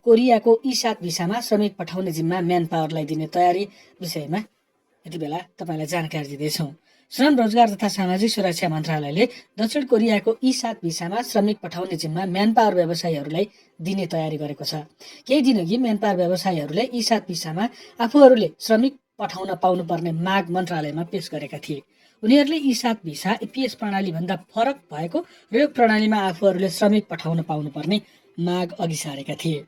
कोरियाको ई7 भिसामा श्रमिक पठाउने जिम्मा म्यान पावरलाई दिने तयारी विषयमा यति बेला तपाईलाई जानकारी दिँदैछौँ। श्रम रोजगार तथा सामाजिक सुरक्षा मन्त्रालयले दक्षिण कोरियाको ई7 भिसामा श्रमिक पठाउने जिम्मा म्यान पावर व्यवसायीहरूलाई दिने तयारी गरेको छ। केही दिनअघि म्यान पावर व्यवसायीहरूले ई7 भिसामा आफूहरूले श्रमिक पठाउन पाउनुपर्ने माग मन्त्रालयमा पेश गरेका थिए। उनीहरूले ई7 भिसा एपीएस प्रणालीभन्दा फरक भएको र यो प्रणालीमा आफूहरूले श्रमिक पठाउन पाउनुपर्ने माग अघि सारेका थिए।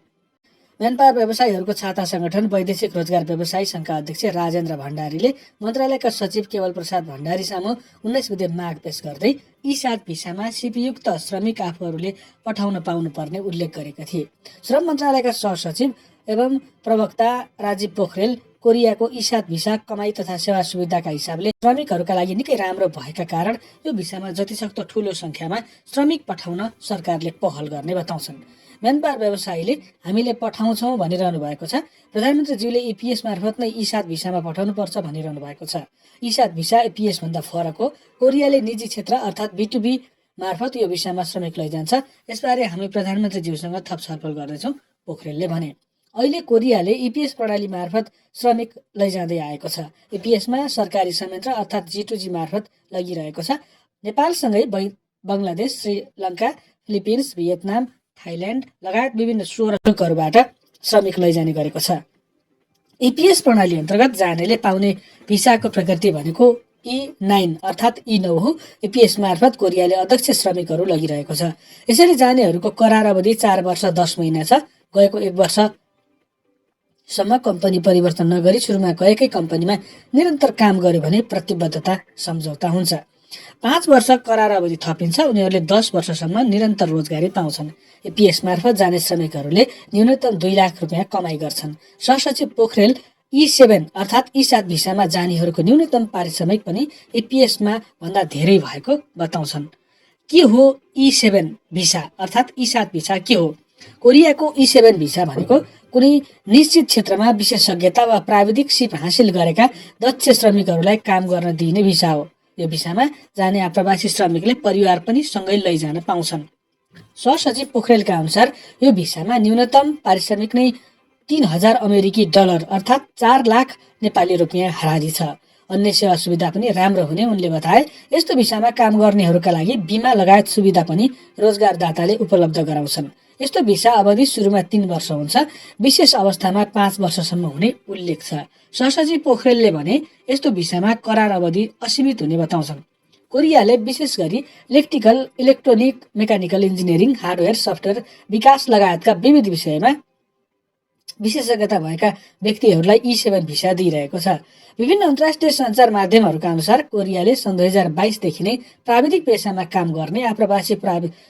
म्यान पावर व्यवसायीहरूको छाता संगठन वैदेशिक रोजगार व्यवसायी संघका अध्यक्ष राजेन्द्र भण्डारीले मन्त्रालयका सचिव केवल प्रसाद भण्डारी सामु 19 बुधे माग पेश गर्दै ई7 भिसामा सिपयुक्त श्रमिक आफूहरूले पठाउन पाउनुपर्ने उल्लेख गरेका थिए। श्रम मन्त्रालयका सहसचिव एवं प्रवक्ता राजीव पोखरेल कोरियाको ई7 भिसा कमाई तथा सेवा सुविधाका हिसाबले श्रमिकहरूका लागि निकै राम्रो भएका कारण यो भिसामा जतिसक्दो ठूलो संख्यामा श्रमिक पठाउन सरकारले पहल गर्ने बताउँछन्। म्यान पावर व्यवसायीले हामीले पठाउँछौँ भनिरहनु भएको छ। प्रधानमन्त्रीज्यूले एपीएस मार्फत नै ई7 भिसामा पठाउनु पर्छ भनिरहनु भएको छ। ई7 भिसा एपीएस भन्दा फरक हो। कोरियाले निजी क्षेत्र अर्थात् B2B मार्फत यो भिसामा श्रमिक लैजान्छ। यसबारे हामी प्रधानमन्त्रीज्यूसँग थप छलफल गर्दैछौँ, पोखरेलले भने। अहिले कोरियाले ईपीएस प्रणाली मार्फत श्रमिक लैजाँदै आएको छ। एपीएसमा सरकारी संयन्त्र अर्थात् G2G मार्फत लगिरहेको छ। नेपालसँगै Bangladesh, Sri Lanka, Philippines, Vietnam, Thailand लगायत विभिन्न 16 मुलुकहरूबाट श्रमिक लैजाने गरेको छ। ईपीएस प्रणाली अन्तर्गत जानेले पाउने भिसाको प्रकृति भनेको E9 अर्थात् E9 हो। एपीएस मार्फत कोरियाले अध्यक्ष श्रमिकहरू लगिरहेको छ। यसरी जानेहरूको करार अवधि 4 वर्ष 10 महिना छ। गएको 1 वर्षसम्म कम्पनी परिवर्तन नगरी सुरुमा गएकै कम्पनीमा निरन्तर काम गर्यो भने प्रतिबद्धता सम्झौता हुन्छ। 5 वर्ष करार अवधि थपिन्छ। उनीहरूले 10 वर्षसम्म निरन्तर रोजगारी पाउँछन्। एपीएस मार्फत जाने श्रमिकहरूले न्यूनतम 2 लाख रुपियाँ कमाइ गर्छन्। सहसचिव पोखरेल E7 अर्थात् ई7 भिसामा जानेहरूको न्यूनतम पारिश्रमिक पनि एपीएसमा भन्दा धेरै भएको बताउँछन्। के हो E7 भिसा अर्थात् ई7 भिसा के हो? कोरियाको E7 भिसा भनेको कुनै निश्चित क्षेत्रमा विशेषज्ञता वा प्राविधिक सिप हासिल गरेका दक्ष श्रमिकहरूलाई काम गर्न दिइने भिसा हो। यो भिसामा जाने आप्रवासी श्रमिकले परिवार पनि सँगै लैजान पाउँछन्। सहसचिव पोखरेलका अनुसार यो भिसामा न्यूनतम पारिश्रमिक नै 3000 अमेरिकी डलर अर्थात् 4 लाख नेपाली रुपियाँ हाराहारी छ। अन्य सेवा सुविधा पनि राम्रो हुने उनले बताए। यस्तो भिसामा काम गर्नेहरूका लागि बीमा लगायत सुविधा पनि रोजगारदाताले उपलब्ध गराउँछन्। यस्तो भिसा अवधि सुरुमा 3 वर्ष हुन्छ। विशेष अवस्थामा 5 वर्षसम्म हुने उल्लेख छ। सहसचिव पोखरेलले भने यस्तो भिसामा करार अवधि असीमित हुने बताउँछन्। कोरियाले विशेष गरी electrical, electronic, mechanical engineering, hardware, software विकास लगायतका विविध विषयमा विशेषज्ञता भएका व्यक्तिहरूलाई E7 भिसा दिइरहेको छ। विभिन्न अन्तर्राष्ट्रिय सञ्चार माध्यमहरूका अनुसार कोरियाले सन् 2022 देखि नै प्राविधिक पेसामा काम गर्ने आप्रवासी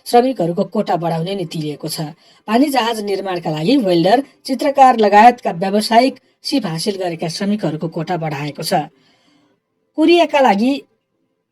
श्रमिकहरूको कोटा बढाउने नीति लिएको छ। पानी जहाज निर्माणका लागि वेल्डर, चित्रकार लगायतका व्यावसायिक सिप हासिल गरेका श्रमिकहरूको कोटा बढाएको छ।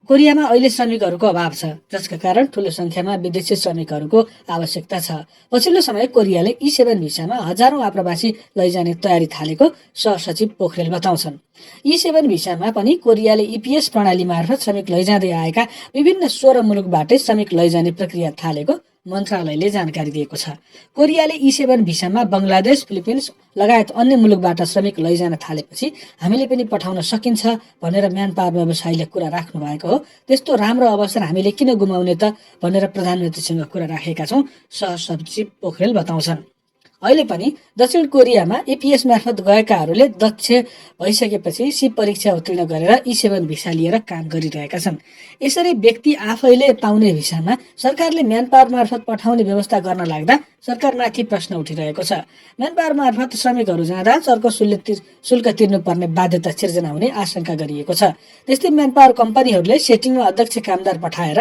कोरियामा अहिले श्रमिकहरूको अभाव छ, जसका कारण ठूलो संख्यामा विदेशी श्रमिकहरूको आवश्यकता छ। पछिल्लो समय कोरियाले E7 भिसामा हजारौं आप्रवासी लैजाने तयारी थालेको सहसचिव पोखरेल बताउँछन्। E7 भिसामा पनि कोरियाले ईपीएस प्रणाली मार्फत श्रमिक लैजाँदै आएका विभिन्न 16 मुलुकबाटै श्रमिक लैजाने प्रक्रिया थालेको मन्त्रालयले जानकारी दिएको छ। कोरियाले E7 भिसामा बङ्गलादेश, फिलिपिन्स लगायत अन्य मुलुकबाट श्रमिक लैजान थालेपछि हामीले पनि पठाउन सकिन्छ भनेर म्यान पावर व्यवसायीले कुरा राख्नु भएको हो। त्यस्तो राम्रो अवसर हामीले किन गुमाउने त भनेर प्रधानमन्त्रीसँग कुरा राखेका छौँ, सहसचिव पोखरेल बताउँछन्। अहिले पनि दक्षिण कोरियामा एपीएस मार्फत गएकाहरूले दक्ष भइसकेपछि सिप परीक्षा उत्तीर्ण गरेर E7 भिसा लिएर काम गरिरहेका छन्। यसरी व्यक्ति आफैले पाउने भिसामा सरकारले म्यान पावर मार्फत पठाउने व्यवस्था गर्न लाग्दा सरकारमाथि प्रश्न उठिरहेको छ। म्यान पावर मार्फत श्रमिकहरू जाँदा चर्को शुल्क तिर्नुपर्ने बाध्यता सिर्जना हुने आशंका गरिएको छ। त्यस्तै म्यान पावर कम्पनीहरूले सेटिङमा अध्यक्ष कामदार पठाएर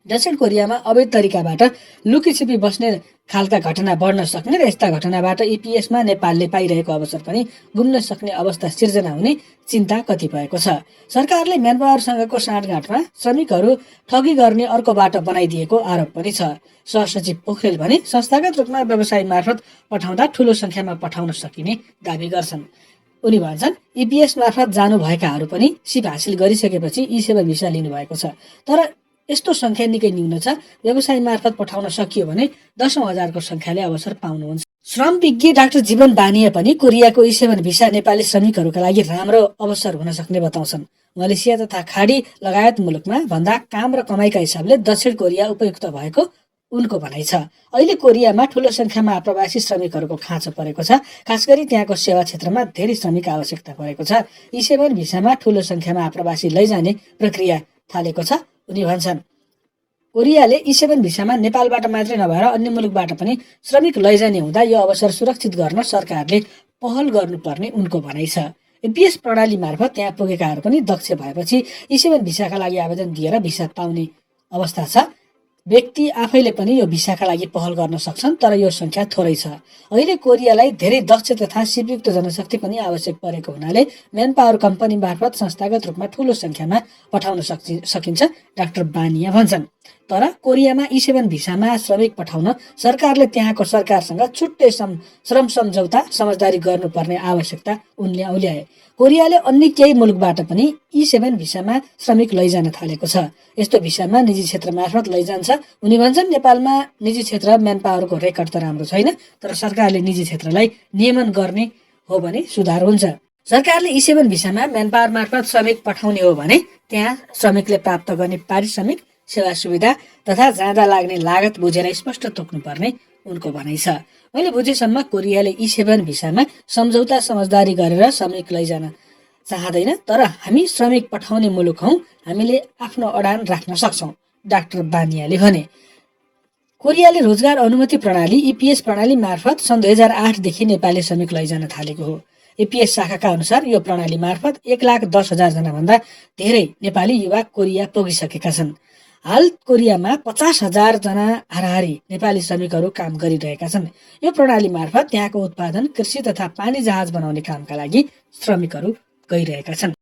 दक्षिण कोरियामा अवैध तरिकाबाट लुकीछिपी बस्ने खालका घटना बढ्न सक्ने र यस्ता घटनाबाट एपीएसमा नेपालले पाइरहेको अवसर पनि गुम्न सक्ने अवस्था सिर्जना हुने चिन्ता कतिपयको छ। सरकारले म्यान पावरसँगको साँठगाँठमा श्रमिकहरू ठगी गर्ने अर्को बाटो बनाइदिएको आरोप पनि छ। सहसचिव पोखरेल भने संस्थागत रूपमा व्यवसाय मार्फत पठाउँदा ठूलो संख्यामा पठाउन सकिने दावी गर्छन्। उनी भन्छन् ईपीएस मार्फत जानुभएकाहरू पनि सिप हासिल गरिसकेपछि E7 भिसा लिनुभएको छ। तर यस्तो संख्या निकै न्यून छ। व्यवसाय मार्फत पठाउन सकियो भने 10,000 को संख्याले अवसर पाउनुहुन्छ। श्रम विज्ञ डाक्टर जीवन बानिया पनि कोरियाको E7 भिसा नेपाली श्रमिकहरूका लागि राम्रो अवसर हुन सक्ने बताउँछन्। मलेसिया तथा खाडी लगायत मुलुकमा भन्दा काम र कमाइका हिसाबले दक्षिण कोरिया उपयुक्त भएको उनको भनाइ छ। अहिले कोरियामा ठूलो संख्यामा आप्रवासी श्रमिकहरूको खाँचो परेको छ। खास गरी त्यहाँको सेवा क्षेत्रमा धेरै श्रमिक आवश्यकता परेको छ। E7 भिसामा ठूलो संख्यामा आप्रवासी लैजाने प्रक्रिया थालेको छ उनी भन्छन्। कोरियाले E7 भिसामा नेपालबाट मात्रै नभएर अन्य मुलुकबाट पनि श्रमिक लैजाने हुँदा यो अवसर सुरक्षित गर्न सरकारले पहल गर्नुपर्ने उनको भनाइ छ। एपीएस प्रणाली मार्फत त्यहाँ पुगेकाहरू पनि दक्ष भएपछि E7 भिसाका लागि आवेदन दिएर भिसा पाउने अवस्था छ। व्यक्ति आफैले पनि यो भिसाका लागि पहल गर्न सक्छन्, तर यो संख्या थोरै छ। अहिले कोरियालाई धेरै दक्ष तथा सिपयुक्त जनशक्ति पनि आवश्यक परेको हुनाले म्यान पावर कम्पनी मार्फत संस्थागत रूपमा ठूलो संख्यामा पठाउन सकिन्छ, डाक्टर बानिया भन्छन्। तर कोरियामा E7 भिसामा श्रमिक पठाउन सरकारले त्यहाँको सरकारसँग छुट्टै श्रम सम्झौता समझदारी गर्नुपर्ने आवश्यकता उनले औल्याए। कोरियाले अन्य केही मुलुकबाट पनि E7 भिसामा श्रमिक लैजान थालेको छ। यस्तो भिसामा निजी क्षेत्र मार्फत लैजान्छ। उनी भन्छन्, नेपालमा निजी क्षेत्र म्यान पावरको रेकर्ड त राम्रो छैन, तर सरकारले निजी क्षेत्रलाई नियमन गर्ने हो भने सुधार हुन्छ। सरकारले E7 भिसामा म्यान पावर मार्फत श्रमिक पठाउने हो भने त्यहाँ श्रमिकले प्राप्त गर्ने पारिश्रमिक, सेवा सुविधा तथा जाँदा लाग्ने लागत बुझेर स्पष्ट तोक्नुपर्ने उनको भनाइ छ। मैले बुझेसम्म कोरियाले E7 भिसामा सम्झौता समझदारी गरेर श्रमिक लैजान चाहँदैन, तर हामी श्रमिक पठाउने मुलुक हौं, हामीले आफ्नो अडान राख्न सक्छौं, डाक्टर बानियाले भने। कोरियाले रोजगार अनुमति प्रणाली EPS प्रणाली मार्फत सन् 2008 देखि नेपाली श्रमिक लैजान थालेको हो। EPS शाखाका अनुसार यो प्रणाली मार्फत 1,10,000 जना भन्दा धेरै नेपाली युवा कोरिया पुगिसकेका छन्। हाल कोरियामा 50,000 जना हाराहारी नेपाली श्रमिकहरू काम गरिरहेका छन्। यो प्रणाली मार्फत त्यहाँको उत्पादन, कृषि तथा पानी जहाज बनाउने कामका लागि श्रमिकहरू गइरहेका छन्।